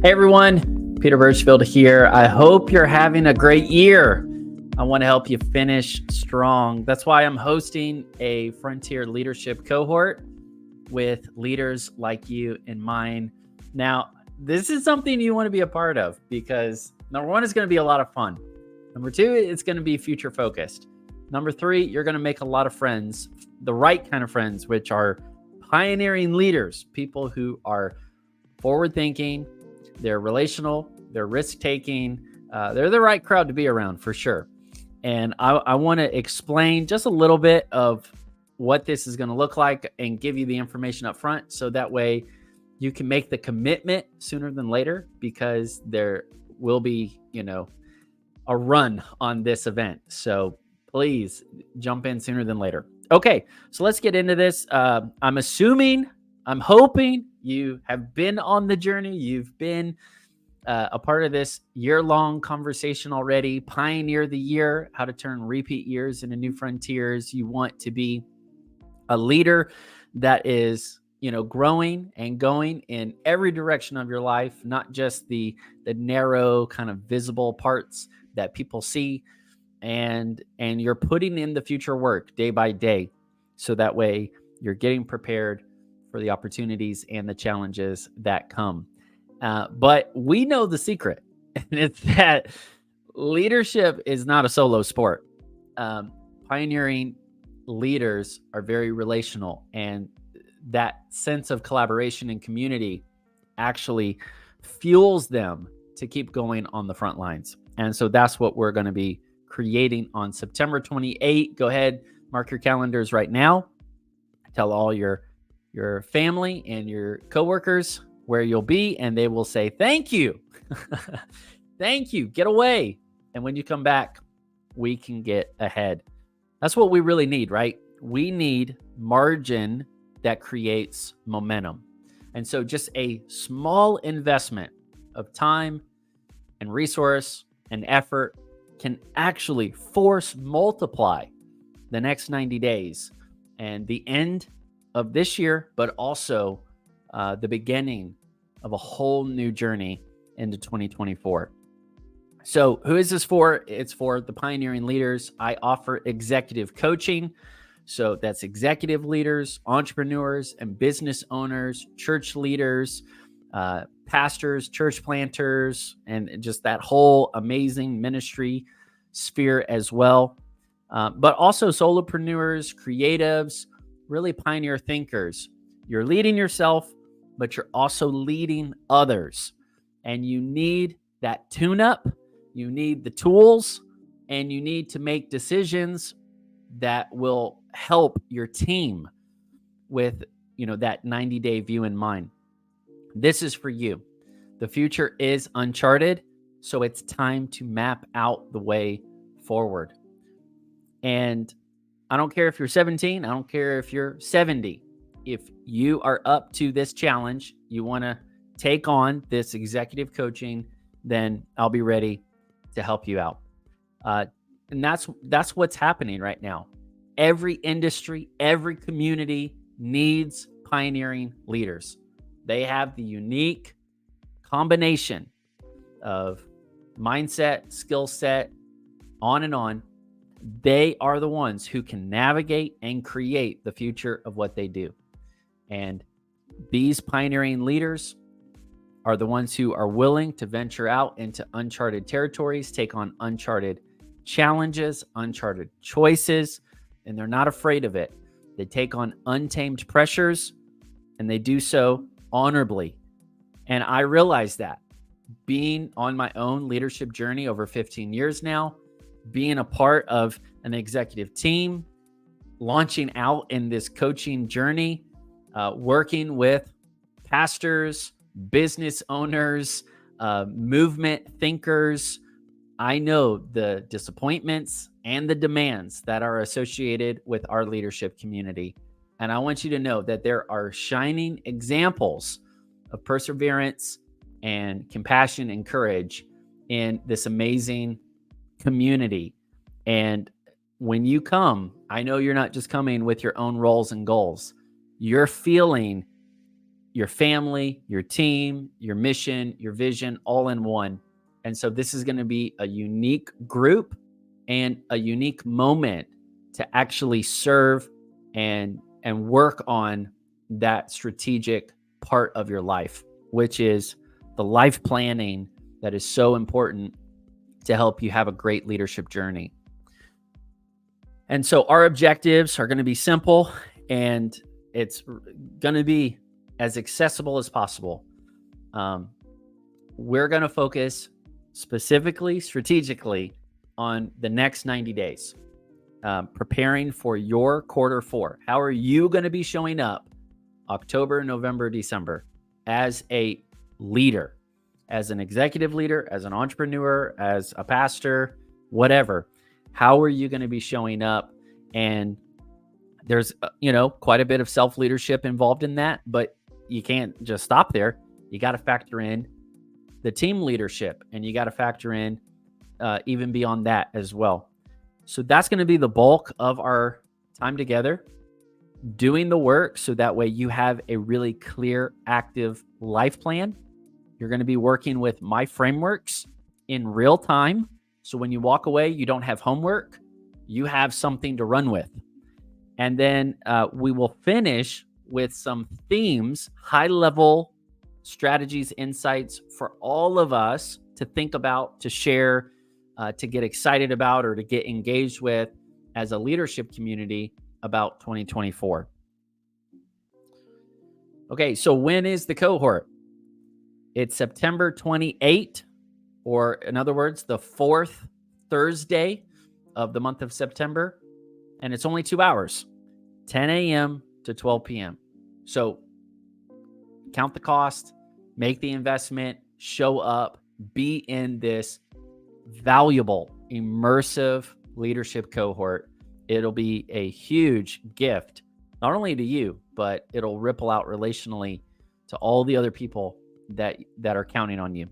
Hey everyone, Peter Birchfield here. I hope you're having a great year. I want to help you finish strong. That's why I'm hosting a Frontier Leadership Cohort with leaders like you in mind. Now, this is something you want to be a part of because number one, it's going to be a lot of fun. Number two, it's going to be future focused. Number three, you're going to make a lot of friends, the right kind of friends, which are pioneering leaders, people who are forward thinking, they're relational, they're risk-taking, they're the right crowd to be around for sure. And I want to explain just a little bit of what this is going to look like and give you the information up front so that way you can make the commitment sooner than later because there will be, a run on this event. So please jump in sooner than later. Okay, so let's get into this. I'm hoping you have been on the journey. You've been a part of this year-long conversation already. Pioneer the year, how to turn repeat years into new frontiers. You want to be a leader that is, growing and going in every direction of your life, not just the narrow kind of visible parts that people see. And you're putting in the future work day by day. So that way you're getting prepared for the opportunities and the challenges that come. But we know the secret, and it's that leadership is not a solo sport. Pioneering leaders are very relational, and that sense of collaboration and community actually fuels them to keep going on the front lines. And so that's what we're going to be creating on September 28th. Go ahead, mark your calendars right now. Tell all your family and your coworkers where you'll be, and they will say, thank you. Thank you. Get away. And when you come back, we can get ahead. That's what we really need, right? We need margin that creates momentum. And so just a small investment of time and resource and effort can actually force multiply the next 90 days and the end of this year, but also the beginning of a whole new journey into 2024. So who is this for? It's for the pioneering leaders. I offer executive coaching. So that's executive leaders, entrepreneurs, and business owners, church leaders, pastors, church planters, and just that whole amazing ministry sphere as well. But also solopreneurs, creatives, really pioneer thinkers. You're leading yourself, but you're also leading others. And you need that tune-up, you need the tools, and you need to make decisions that will help your team with, that 90-day view in mind. This is for you. The future is uncharted, so it's time to map out the way forward. And I don't care if you're 17, I don't care if you're 70. If you are up to this challenge, you want to take on this executive coaching, then I'll be ready to help you out. And that's what's happening right now. Every industry, every community needs pioneering leaders. They have the unique combination of mindset, skill set, on and on. They are the ones who can navigate and create the future of what they do. And these pioneering leaders are the ones who are willing to venture out into uncharted territories, take on uncharted challenges, uncharted choices, and they're not afraid of it. They take on untamed pressures, and they do so honorably. And I realize that being on my own leadership journey over 15 years now, being a part of an executive team, launching out in this coaching journey, working with pastors, business owners, movement thinkers. I know the disappointments and the demands that are associated with our leadership community. And I want you to know that there are shining examples of perseverance and compassion and courage in this amazing community. And when you come, I know you're not just coming with your own roles and goals. You're feeling your family, your team, your mission, your vision, all in one. And so this is going to be a unique group and a unique moment to actually serve and work on that strategic part of your life, which is the life planning that is so important to help you have a great leadership journey. And so our objectives are going to be simple, and it's going to be as accessible as possible. We're going to focus specifically, strategically on the next 90 days, preparing for your quarter four. How are you going to be showing up October, November, December as a leader, as an executive leader, as an entrepreneur, as a pastor, whatever? How are you going to be showing up? And there's, quite a bit of self-leadership involved in that, but you can't just stop there. You got to factor in the team leadership, and you got to factor in even beyond that as well. So that's going to be the bulk of our time together, doing the work, so that way you have a really clear, active life plan. You're going to be working with my frameworks in real time. So when you walk away, you don't have homework, you have something to run with. And then we will finish with some themes, high-level strategies, insights for all of us to think about, to share, to get excited about, or to get engaged with as a leadership community about 2024. Okay, so when is the cohort? It's September 28th, or in other words, the fourth Thursday of the month of September. And it's only 2 hours, 10 a.m. to 12 p.m. So count the cost, make the investment, show up, be in this valuable, immersive leadership cohort. It'll be a huge gift, not only to you, but it'll ripple out relationally to all the other people that are counting on you.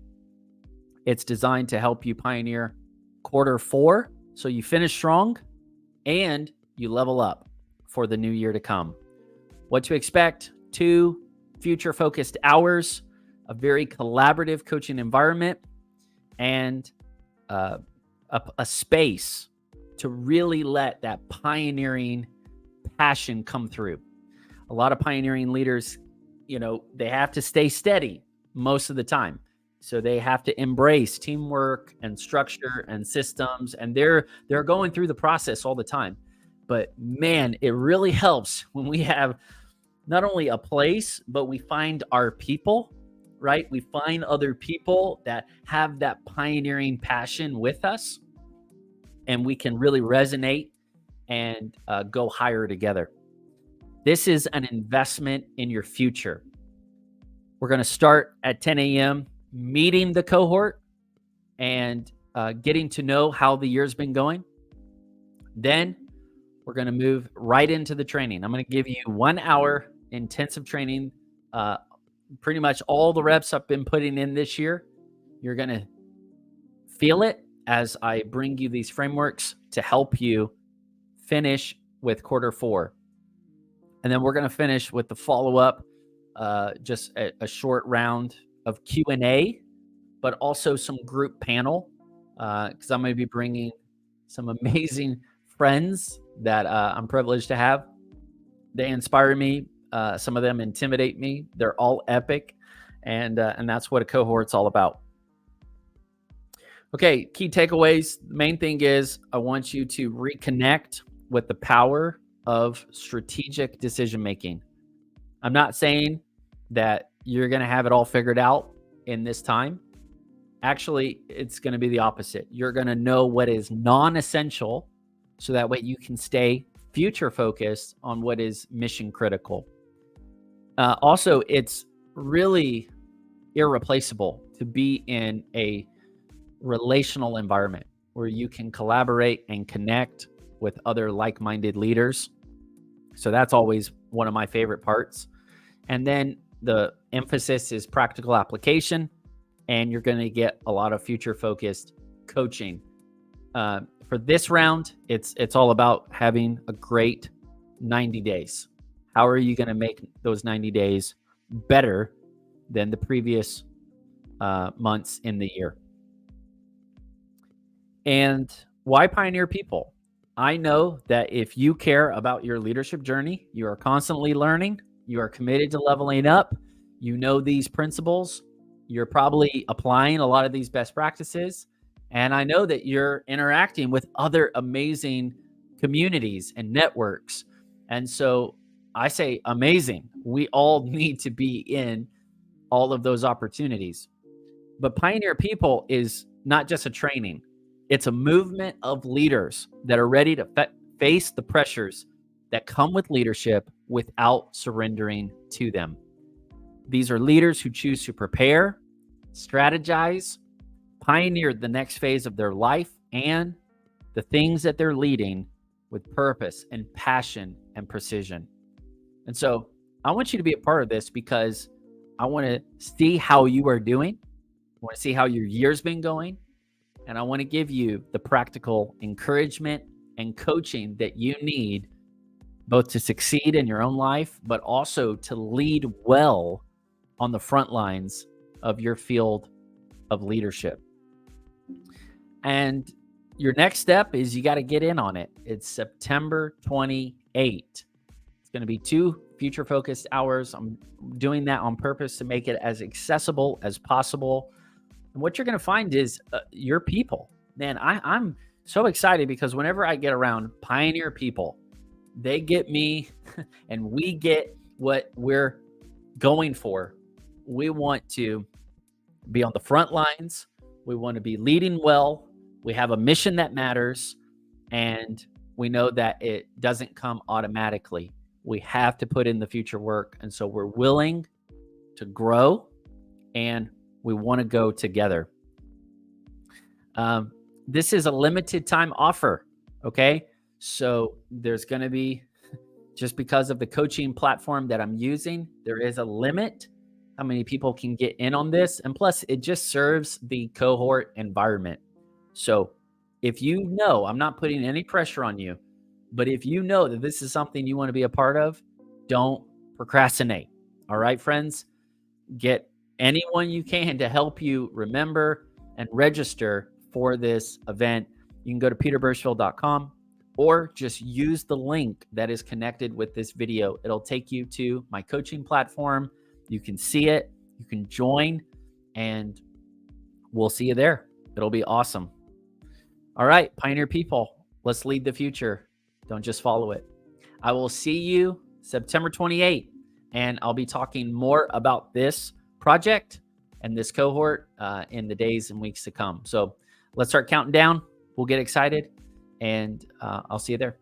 It's designed to help you pioneer quarter four, so you finish strong and you level up for the new year to come. What to expect: 2 future-focused hours, a very collaborative coaching environment, and a space to really let that pioneering passion come through. A lot of pioneering leaders, they have to stay steady most of the time. So they have to embrace teamwork and structure and systems, and they're going through the process all the time. But man, it really helps when we have not only a place, but we find our people, right? We find other people that have that pioneering passion with us, and we can really resonate and go higher together. This is an investment in your future. We're going to start at 10 a.m. meeting the cohort and getting to know how the year's been going. Then we're going to move right into the training. I'm going to give you 1 hour intensive training. Pretty much all the reps I've been putting in this year, you're going to feel it as I bring you these frameworks to help you finish with quarter four. And then we're going to finish with the follow-up, just a short round of Q&A, but also some group panel, because I'm going to be bringing some amazing friends that I'm privileged to have. They inspire me. Some of them intimidate me. They're all epic, and that's what a cohort's all about. Okay, key takeaways. The main thing is I want you to reconnect with the power of strategic decision making. I'm not saying that you're going to have it all figured out in this time. Actually, it's going to be the opposite. You're going to know what is non-essential, so that way you can stay future focused on what is mission critical. Also, it's really irreplaceable to be in a relational environment where you can collaborate and connect with other like-minded leaders. So that's always one of my favorite parts. And then the emphasis is practical application, and you're going to get a lot of future-focused coaching. For this round, it's all about having a great 90 days. How are you going to make those 90 days better than the previous months in the year. And why pioneer people? I know that if you care about your leadership journey, you are constantly learning, you are committed to leveling up, you know these principles, you're probably applying a lot of these best practices. And I know that you're interacting with other amazing communities and networks. And so I say amazing. We all need to be in all of those opportunities. But Pioneer People is not just a training, it's a movement of leaders that are ready to face the pressures that come with leadership without surrendering to them. These are leaders who choose to prepare, strategize, pioneer the next phase of their life and the things that they're leading with purpose and passion and precision. And so I want you to be a part of this because I want to see how you are doing. I want to see how your year's been going. And I want to give you the practical encouragement and coaching that you need both to succeed in your own life, but also to lead well on the front lines of your field of leadership. And your next step is you got to get in on it. It's September 28th. It's going to be 2 future-focused hours. I'm doing that on purpose to make it as accessible as possible. And what you're going to find is your people. Man, I'm so excited because whenever I get around Pioneer People, they get me and we get what we're going for. We want to be on the front lines. We want to be leading well. We have a mission that matters. And we know that it doesn't come automatically. We have to put in the future work. And so we're willing to grow and we want to go together. This is a limited time offer. Okay. So there's going to be, just because of the coaching platform that I'm using, there is a limit how many people can get in on this. And plus, it just serves the cohort environment. So if you know, I'm not putting any pressure on you, but if you know that this is something you want to be a part of, don't procrastinate. All right, friends? Get anyone you can to help you remember and register for this event. You can go to peterbirchfield.com or just use the link that is connected with this video. It'll take you to my coaching platform. You can see it, you can join, and we'll see you there. It'll be awesome. All right, Pioneer People, let's lead the future. Don't just follow it. I will see you September 28th, and I'll be talking more about this project and this cohort in the days and weeks to come. So let's start counting down. We'll get excited, and I'll see you there.